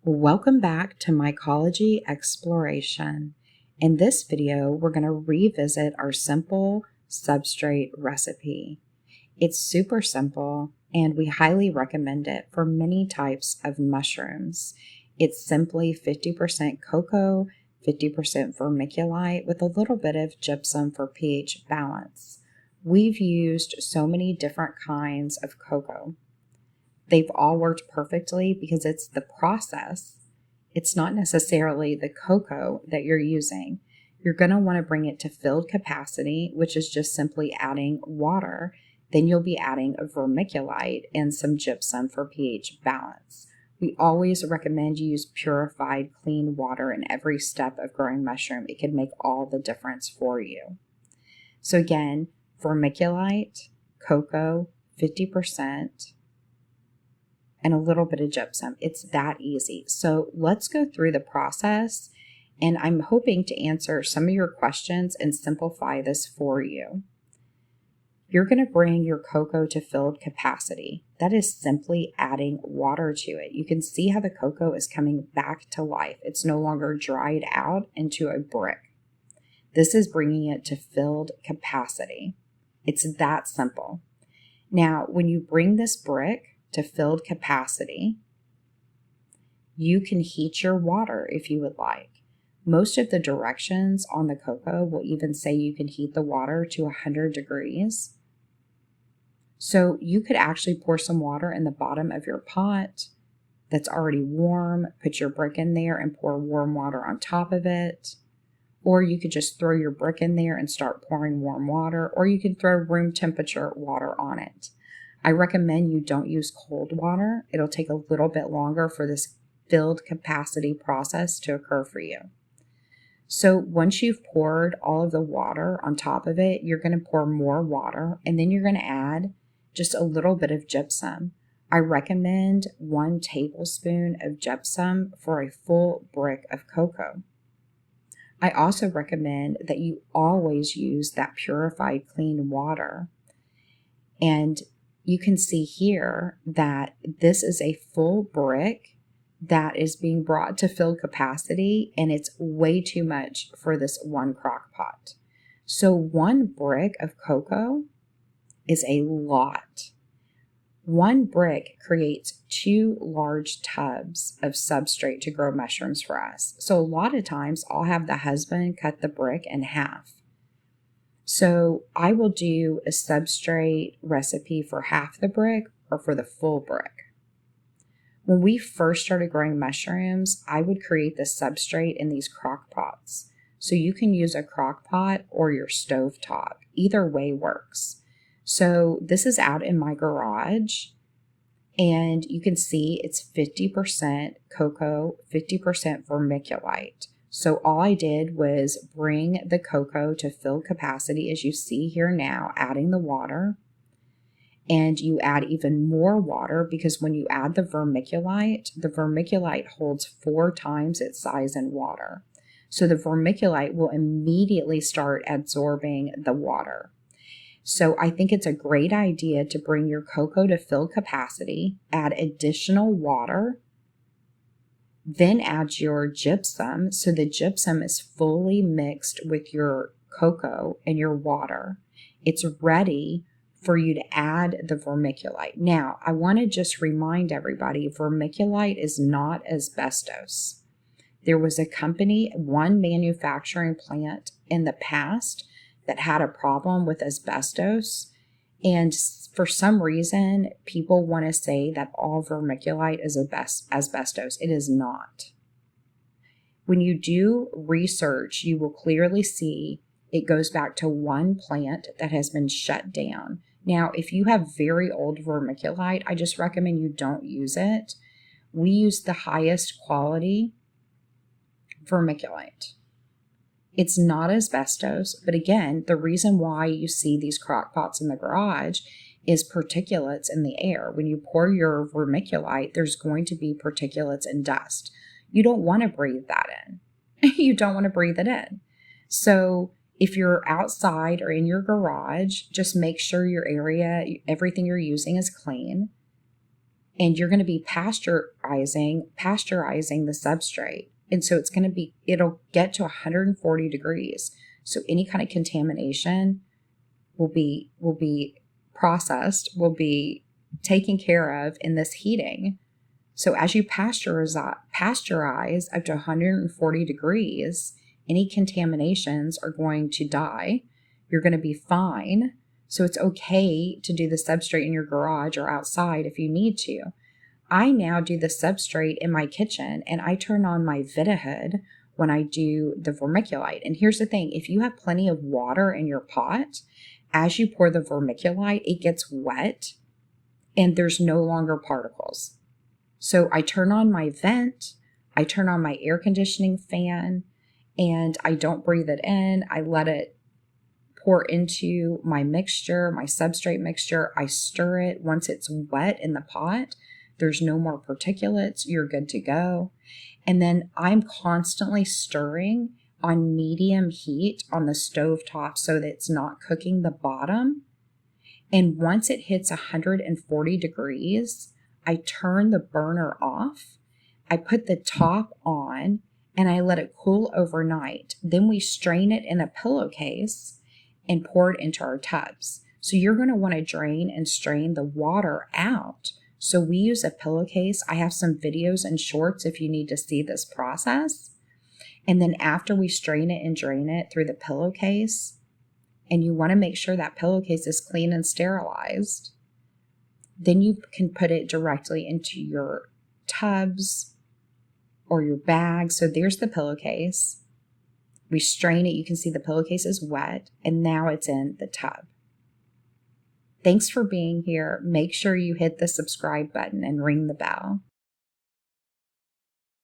Welcome back to Mycology Exploration. In this video, we're going to revisit our simple substrate recipe. It's super simple and we highly recommend it for many types of mushrooms. It's simply 50% cocoa, 50% vermiculite with a little bit of gypsum for pH balance. We've used so many different kinds of cocoa. They've all worked perfectly because it's the process. It's not necessarily the cocoa that you're using. You're going to want to bring it to filled capacity, which is just simply adding water. Then you'll be adding a vermiculite and some gypsum for pH balance. We always recommend you use purified, clean water in every step of growing mushroom. It can make all the difference for you. So again, vermiculite, cocoa, 50%. And a little bit of gypsum. It's that easy. So let's go through the process, and I'm hoping to answer some of your questions and simplify this for you. You're going to bring your cocoa to filled capacity. That is simply adding water to it. You can see how the cocoa is coming back to life. It's no longer dried out into a brick. This is bringing it to filled capacity. It's that simple. Now, when you bring this brick to filled capacity, you can heat your water if you would like. Most of the directions on the cocoa will even say you can heat the water to 100 degrees. So you could actually pour some water in the bottom of your pot that's already warm, put your brick in there and pour warm water on top of it. Or you could just throw your brick in there and start pouring warm water, or you can throw room temperature water on it. I recommend you don't use cold water. It'll take a little bit longer for this filled capacity process to occur for you. So once you've poured all of the water on top of it, you're going to pour more water, and then you're going to add just a little bit of gypsum. I recommend 1 tablespoon of gypsum for a full brick of cocoa. I also recommend that you always use that purified clean water. And you can see here that this is a full brick that is being brought to filled capacity, and it's way too much for this one crock pot. So 1 brick of cocoa is a lot. 1 brick creates 2 large tubs of substrate to grow mushrooms for us. So a lot of times I'll have the husband cut the brick in half. So I will do a substrate recipe for half the brick or for the full brick. When we first started growing mushrooms, I would create the substrate in these crock pots. So you can use a crock pot or your stove top. Either way works. So this is out in my garage, and you can see it's 50% cocoa, 50% vermiculite. So all I did was bring the cocoa to filled capacity, as you see here now, adding the water. And you add even more water because when you add the vermiculite holds 4 times its size in water. So the vermiculite will immediately start absorbing the water. So I think it's a great idea to bring your cocoa to filled capacity, add additional water, then add your gypsum, so the gypsum is fully mixed with your cocoa and your water. It's ready for you to add the vermiculite. Now, I want to just remind everybody, vermiculite is not asbestos. There was a company, one manufacturing plant in the past that had a problem with asbestos, and for some reason, people want to say that all vermiculite is asbestos. It is not. When you do research, you will clearly see it goes back to one plant that has been shut down. Now, if you have very old vermiculite, I just recommend you don't use it. We use the highest quality vermiculite. It's not asbestos, but again, the reason why you see these crock pots in the garage is particulates in the air. When you pour your vermiculite, there's going to be particulates and dust. You don't want to breathe that in. You don't want to breathe it in. So if you're outside or in your garage, just make sure your area, everything you're using is clean. and you're going to be pasteurizing the substrate. And so it'll get to 140 degrees. So any kind of contamination will be processed, will be taken care of in this heating. So as you pasteurize up to 140 degrees, any contaminations are going to die. You're going to be fine. So it's okay to do the substrate in your garage or outside if you need to. I now do the substrate in my kitchen, and I turn on my Vitahood when I do the vermiculite. And here's the thing, if you have plenty of water in your pot, as you pour the vermiculite, it gets wet and there's no longer particles. So I turn on my vent, I turn on my air conditioning fan, and I don't breathe it in. I let it pour into my mixture, my substrate mixture. I stir it. Once it's wet in the pot, there's no more particulates. You're good to go. And then I'm constantly stirring on medium heat on the stove top so that it's not cooking the bottom. And once it hits 140 degrees, I turn the burner off. I put the top on and I let it cool overnight. Then we strain it in a pillowcase and pour it into our tubs. So you're going to want to drain and strain the water out. So we use a pillowcase. I have some videos and shorts if you need to see this process. And then after we strain it and drain it through the pillowcase, and you want to make sure that pillowcase is clean and sterilized, then you can put it directly into your tubs or your bag. So there's the pillowcase. We strain it. You can see the pillowcase is wet, and now it's in the tub. Thanks for being here. Make sure you hit the subscribe button and ring the bell.